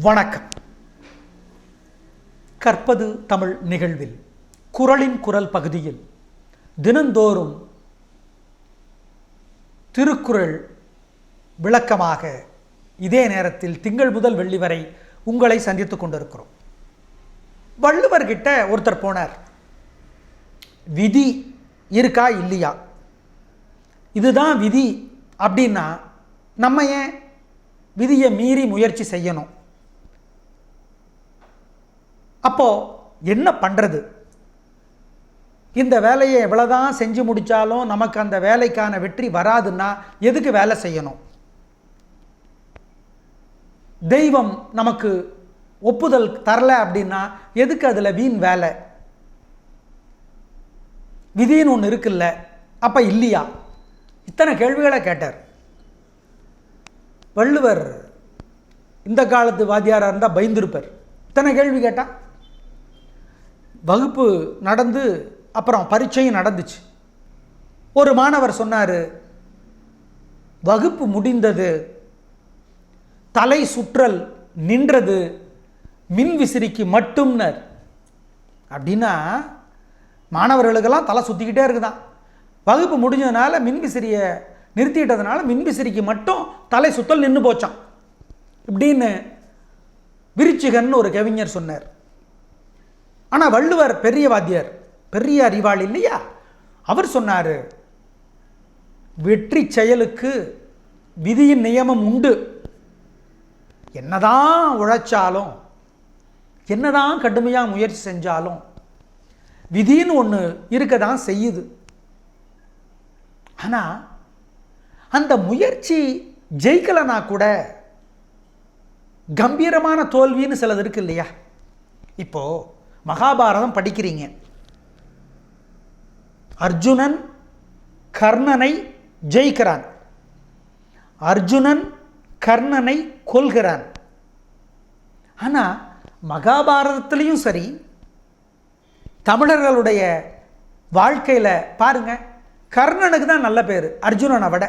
வணக்கம். கற்பது தமிழ் நிகழ்வில் குறளின் குரல் பகுதியில் தினந்தோறும் திருக்குறள் விளக்கமாக இதே நேரத்தில் திங்கள் முதல் வெள்ளி வரை உங்களை சந்தித்துக் கொண்டிருக்கிறோம். வள்ளுவர்கிட்ட ஒருத்தர் போனார். விதி இருக்கா இல்லையா, இதுதான் விதி அப்படின்னா நம்ம ஏன் விதியை மீறி முயற்சி செய்யணும்? அப்போ என்ன பண்றது? இந்த வேலையை எவ்வளவுதான் செஞ்சு முடிச்சாலும் நமக்கு அந்த வேலைக்கான வெற்றி வராதுன்னா எதுக்கு வேலை செய்யணும்? தெய்வம் நமக்கு ஒப்புதல் தரல அப்படின்னா எதுக்கு அதுல வீண் வேலை? விதின்னு ஒன்று இருக்குல்ல, அப்ப இல்லையா? இத்தனை கேள்விகளை கேட்டார் வள்ளுவர். இந்த காலத்து வாத்தியாராக இருந்தால் பயந்துருப்பார். இத்தனை கேள்வி கேட்டால் வகுப்பு நடந்து அப்புறம் பரீட்சையும் நடந்துச்சு. ஒரு மாணவர் சொன்னார், வகுப்பு முடிந்தது, தலை சுற்றல் நின்றது, மின் விசிறிக்கு மட்டும்னர். அப்படின்னா மாணவர்களுக்கெல்லாம் தலை சுற்றிக்கிட்டே இருக்குதான். வகுப்பு முடிஞ்சதுனால மின்விசிறியை நிறுத்திட்டதுனால மின்விசிறிக்கு மட்டும் தலை சுத்தல் நின்று போச்சான் இப்படின்னு விருச்சிகன் ஒரு கவிஞர் சொன்னார். ஆனால் வள்ளுவர் பெரிய வாத்தியார், பெரிய அறிவாளி இல்லையா? அவர் சொன்னார், வெற்றி செயலுக்கு விதியின் நியமம் உண்டு. என்னதான் உழைச்சாலும் என்னதான் கடுமையாக முயற்சி செஞ்சாலும் விதின்னு ஒன்று இருக்க தான் செய்யுது. ஆனால் அந்த முயற்சி ஜெயிக்கலனா கூட கம்பீரமான தோல்வின்னு சிலது இருக்கு இல்லையா? இப்போ மகாபாரதம் படிக்கிறீங்க. அர்ஜுனன் கர்ணனை ஜெயிக்கிறான், அர்ஜுனன் கர்ணனை கொல்கிறான். ஆனா மகாபாரதத்திலையும் சரி, தமிழர்களுடைய வாழ்க்கையில பாருங்க, கர்ணனுக்கு தான் நல்ல பேர் அர்ஜுனனை விட.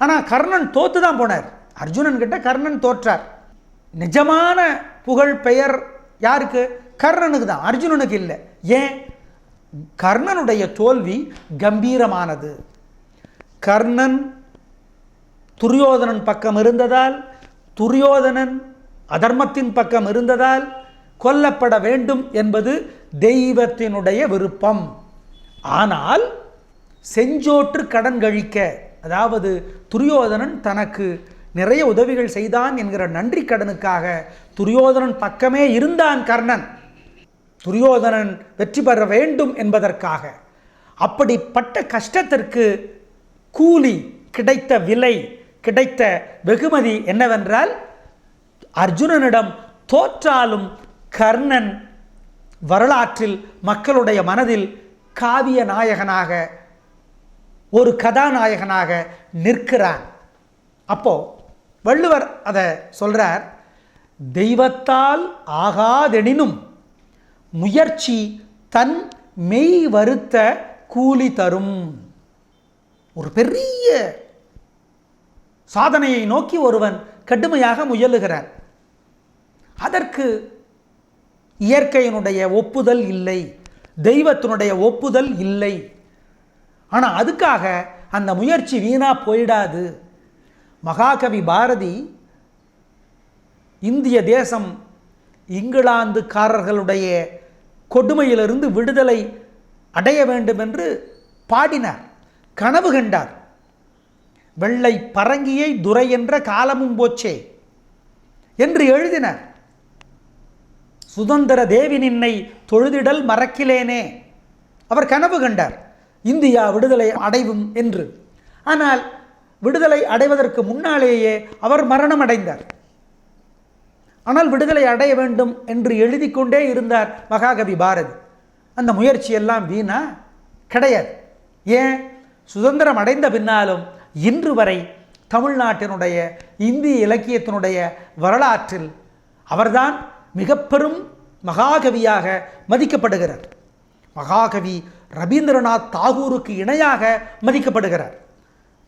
ஆனால் கர்ணன் தோத்து தான் போனார். அர்ஜுனன் கிட்ட கர்ணன் தோற்றார். நிஜமான புகழ் பெயர் யாருக்கு? கர்ணனுக்கு தான், அர்ஜுனனுக்கு இல்லை. ஏன்? கர்ணனுடைய தோல்வி கம்பீரமானது. கர்ணன் துரியோதனன் பக்கம் இருந்ததால், துரியோதனன் அதர்மத்தின் பக்கம் இருந்ததால் கொல்லப்பட வேண்டும் என்பது தெய்வத்தினுடைய விருப்பம். ஆனால் செஞ்சோற்று கடன் கழிக்க, அதாவது துரியோதனன் தனக்கு நிறைய உதவிகள் செய்தான் என்கிற நன்றி கடனுக்காக துரியோதனன் பக்கமே இருந்தான் கர்ணன், துரியோதனன் வெற்றி பெற வேண்டும் என்பதற்காக. அப்படிப்பட்ட கஷ்டத்திற்கு கூலி கிடைத்த விலை, கிடைத்த வெகுமதி என்னவென்றால், அர்ஜுனனிடம் தோற்றாலும் கர்ணன் வரலாற்றில் மக்களுடைய மனதில் காவிய நாயகனாக, ஒரு கதாநாயகனாக நிற்கிறான். அப்போ வள்ளுவர் அதை சொல்றார், தெய்வத்தால் ஆகாதெனினும் முயற்சி தன் மெய் வருத்த கூலி தரும். ஒரு பெரிய சாதனையை நோக்கி ஒருவன் கடுமையாக முயலுகிறான். அதற்கு இயற்கையினுடைய ஒப்புதல் இல்லை, தெய்வத்தினுடைய ஒப்புதல் இல்லை. ஆனால் அதுக்காக அந்த முயற்சி வீணா போயிடாது. மகாகவி பாரதி இந்திய தேசம் இங்கிலாந்துக்காரர்களுடைய கொடுமையிலிருந்து விடுதலை அடைய வேண்டும் என்று பாடினார், கனவு கண்டார். வெள்ளை பரங்கியை துரை என்ற காலமும் போச்சே என்று எழுதினார். சுதந்திர தேவி நின்னை தொழுதிடல் மறக்கிலேனே அவர் கனவு கண்டார், இந்தியா விடுதலை அடைவும் என்று. ஆனால் விடுதலை அடைவதற்கு முன்னாலேயே அவர் மரணம் அடைந்தார். ஆனால் விடுதலை அடைய வேண்டும் என்று எழுதி கொண்டே இருந்தார் மகாகவி பாரதி. அந்த முயற்சியெல்லாம் வீணா கிடையாது. ஏன்? சுதந்திரம் அடைந்த பின்னாலும் இன்று வரை தமிழ்நாட்டினுடைய இந்திய இலக்கியத்தினுடைய வரலாற்றில் அவர்தான் மிக பெரும் மகாகவியாக மதிக்கப்படுகிறார். மகாகவி ரவீந்திரநாத் தாகூருக்கு இணையாக மதிக்கப்படுகிறார்.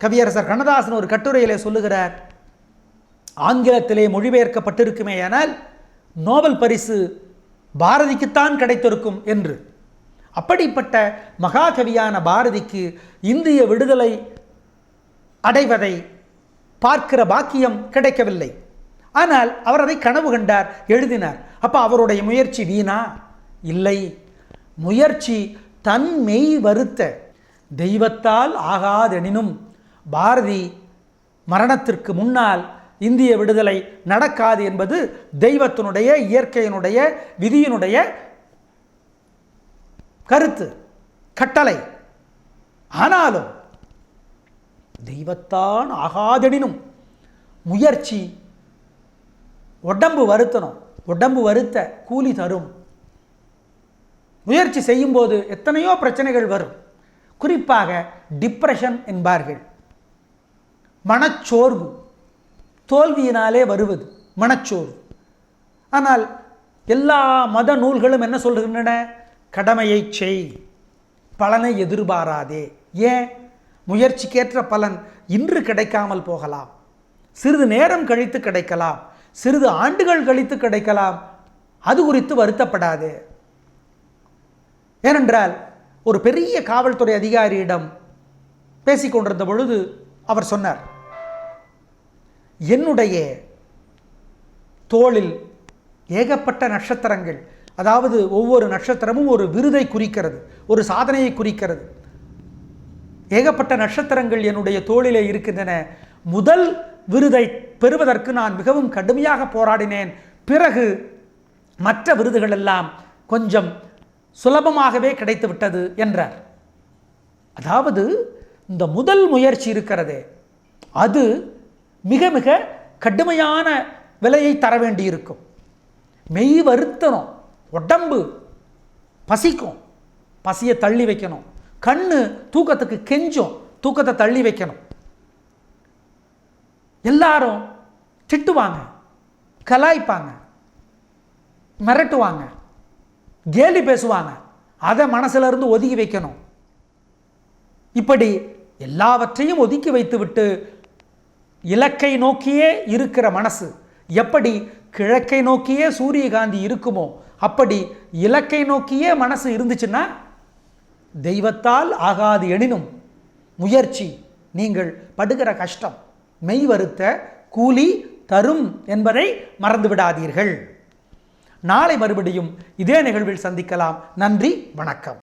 கவியரசர் கண்ணதாசன் ஒரு கட்டுரையிலே சொல்லுகிறார், ஆங்கிலத்திலே மொழிபெயர்க்கப்பட்டிருக்குமே ஆனால் நோபல் பரிசு பாரதிக்குத்தான் கிடைத்திருக்கும் என்று. அப்படிப்பட்ட மகாகவியான பாரதிக்கு இந்திய விடுதலை அடைவதை பார்க்கிற பாக்கியம் கிடைக்கவில்லை. ஆனால் அவர் அதை கனவு கண்டார், எழுதினார். அப்போ அவருடைய முயற்சி வீணா? இல்லை. முயற்சி தன் மெய் வருத்த தெய்வத்தால் ஆகாதெனினும் பாரதி மரணத்திற்கு முன்னால் இந்திய விடுதலை நடக்காது என்பது தெய்வத்தினுடைய, இயற்கையினுடைய, விதியினுடைய கருத்து, கட்டளை. ஆனாலும் தெய்வத்தான் ஆகாதெனினும் முயற்சி உடம்பு வருத்தணும். உடம்பு வருத்த கூலி தரும். முயற்சி செய்யும்போது எத்தனையோ பிரச்சனைகள் வரும். குறிப்பாக டிப்ரெஷன் என்பார்கள். மனச்சோர்வு, தோல்வியினாலே வருவது மனச்சோர்வு. ஆனால் எல்லா மத நூல்களும் என்ன சொல்கின்றன? கடமையை செய், பலனை எதிர்பாராதே. ஏன்? முயற்சிக்கேற்ற பலன் இன்று கிடைக்காமல் போகலாம், சிறிது நேரம் கழித்து கிடைக்கலாம், சிறிது ஆண்டுகள் கழித்து கிடைக்கலாம். அது குறித்து வருத்தப்படாதே. ஏனென்றால் ஒரு பெரிய காவல்துறை அதிகாரியிடம் பேசிக்கொண்டிருந்த பொழுது அவர் சொன்னார், என்னுடைய தோளில் ஏகப்பட்ட நட்சத்திரங்கள், அதாவது ஒவ்வொரு நட்சத்திரமும் ஒரு விருதை குறிக்கிறது, ஒரு சாதனையை குறிக்கிறது. ஏகப்பட்ட நட்சத்திரங்கள் என்னுடைய தோளிலே இருக்கின்றன. முதல் விருதை பெறுவதற்கு நான் மிகவும் கடுமையாக போராடினேன். பிறகு மற்ற விருதுகள் எல்லாம் கொஞ்சம் சுலபமாகவே கிடைத்து விட்டது என்றார். அதாவது இந்த முதல் முயற்சி இருக்கிறதே, அது மிக மிக கடுமையான விலையை தர வேண்டியிருக்கும். மெய் வருத்தணும், உடம்பு பசிக்கும், பசியை தள்ளி வைக்கணும். கண்ணு தூக்கத்துக்கு கெஞ்சும், தூக்கத்தை தள்ளி வைக்கணும். எல்லாரும் திட்டுவாங்க, கலாய்ப்பாங்க, மிரட்டுவாங்க, கேலி பேசுவாங்க. அதை மனசுல இருந்து ஒதுக்கி வைக்கணும். இப்படி எல்லாவற்றையும் ஒதுக்கி வைத்துவிட்டு இலக்கை நோக்கியே இருக்கிற மனசு எப்படி கிழக்கை நோக்கியே சூரியகாந்தி இருக்குமோ அப்படி இலக்கை நோக்கியே மனசு இருந்துச்சுன்னா தெய்வத்தால் ஆகாது எனினும் முயற்சி நீங்கள் படுகிற கஷ்டம் மெய் வருத்த கூலி தரும் என்பதை மறந்து விடாதீர்கள். நாளை மறுபடியும் இதே நிகழ்வில் சந்திக்கலாம். நன்றி, வணக்கம்.